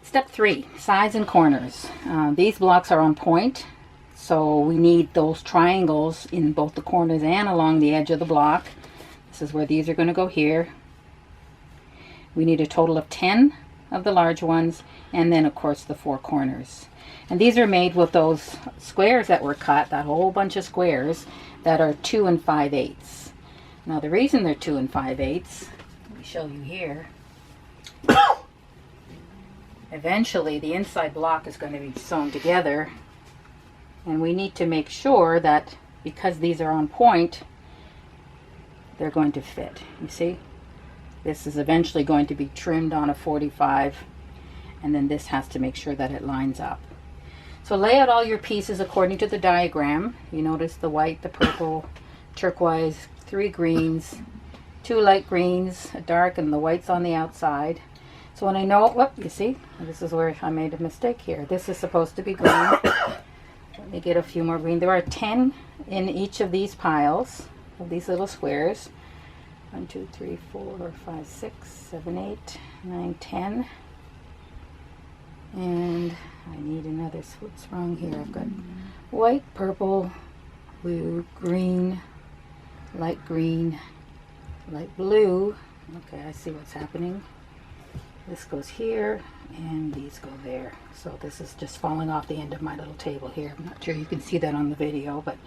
Step 3, sides and corners. These blocks are on point, so we need those triangles in both the corners and along the edge of the block. This is where these are going to go here. We need a total of 10 of the large ones, and then of course the 4 corners. And these are made with those squares that were cut, that whole bunch of squares that are 2 5/8. Now the reason they're 2 5/8, let me show you here. Eventually the inside block is going to be sewn together, and we need to make sure that because these are on point, they're going to fit. You see, this is eventually going to be trimmed on a 45, and then this has to make sure that it lines up. So lay out all your pieces according to the diagram. You notice the white, the purple, turquoise, 3 greens, 2 light greens, a dark, and the white's on the outside. So when I know, whoop, you see, this is where I made a mistake here. This is supposed to be green. Let me get a few more green. There are 10 in each of these piles, of these little squares. 1, 2, 3, 4, 5, 6, 7, 8, 9, 10. And I need another, what's wrong here? I've got white, purple, blue, green, light blue. Okay, I see what's happening. This goes here, and these go there. So this is just falling off the end of my little table here. I'm not sure you can see that on the video, but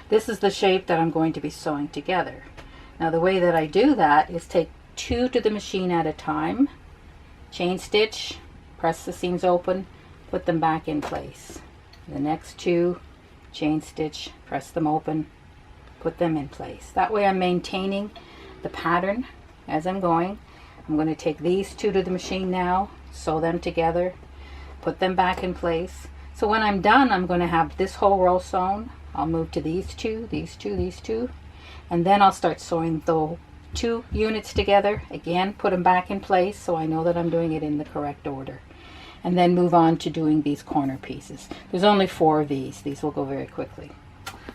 this is the shape that I'm going to be sewing together. Now the way that I do that is take 2 to the machine at a time, chain stitch, press the seams open, put them back in place. The next 2, chain stitch, press them open, put them in place. That way I'm maintaining the pattern as I'm going. I'm going to take these 2 to the machine now, sew them together, put them back in place. So when I'm done, I'm going to have this whole row sewn. I'll move to these 2, these 2, these 2, and then I'll start sewing the 2 units together. Again, put them back in place so I know that I'm doing it in the correct order. And then move on to doing these corner pieces. There's only 4 of these. These will go very quickly.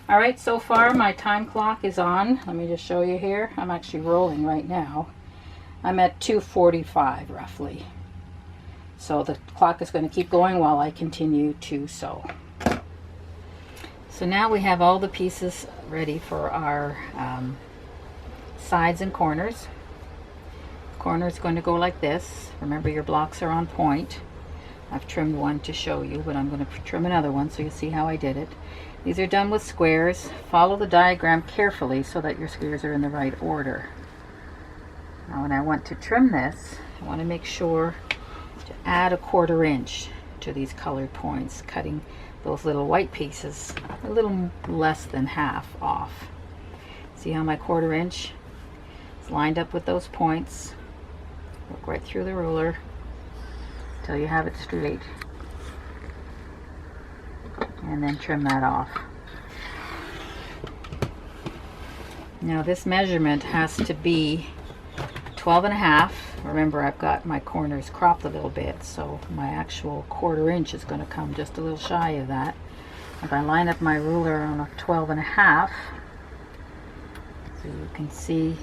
All right, so far my time clock is on. Let me just show you here. I'm actually rolling right now. I'm at 2:45 roughly. So the clock is going to keep going while I continue to sew. So now we have all the pieces ready for our sides and corners. The corner is going to go like this. Remember, your blocks are on point. I've trimmed one to show you, but I'm going to trim another one so you see how I did it. These are done with squares. Follow the diagram carefully so that your squares are in the right order. Now when I want to trim this, I want to make sure to add a 1/4 inch to these colored points, cutting those little white pieces a little less than half off. See how my 1/4 inch is lined up with those points? Look right through the ruler until you have it straight, and then trim that off. Now this measurement has to be 12.5. Remember, I've got my corners cropped a little bit, so my actual 1/4 inch is going to come just a little shy of that. If I line up my ruler on a 12.5, so you can see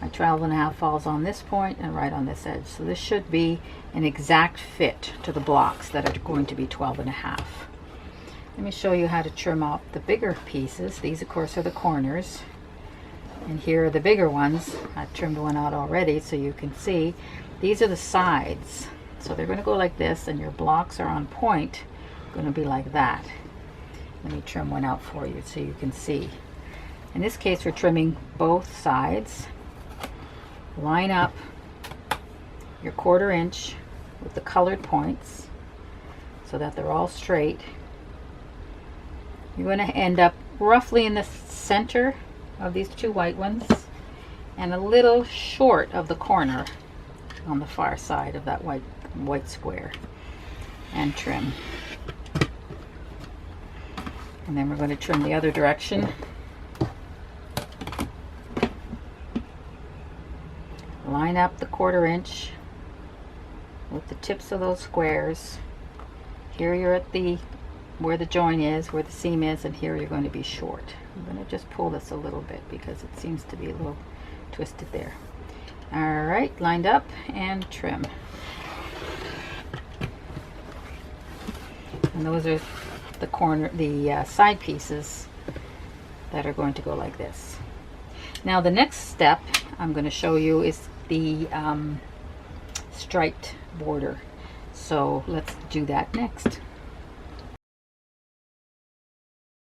my 12.5 falls on this point and right on this edge. So this should be an exact fit to the blocks that are going to be 12.5. Let me show you how to trim off the bigger pieces. These of course are the corners. And here are the bigger ones. I've trimmed one out already so you can see. These are the sides. So they're going to go like this, and your blocks are on point, going to be like that. Let me trim one out for you so you can see. In this case, we're trimming both sides. Line up your 1/4 inch with the colored points so that they're all straight. You're going to end up roughly in the center of these 2 white ones and a little short of the corner on the far side of that white square, and trim. And then we're going to trim the other direction. Line up the 1/4 inch with the tips of those squares. Here you're at where the join is, where the seam is, and here you're going to be short. I'm going to just pull this a little bit because it seems to be a little twisted there. Alright, lined up and trim. And those are the side pieces that are going to go like this. Now the next step I'm going to show you is the striped border. So let's do that next.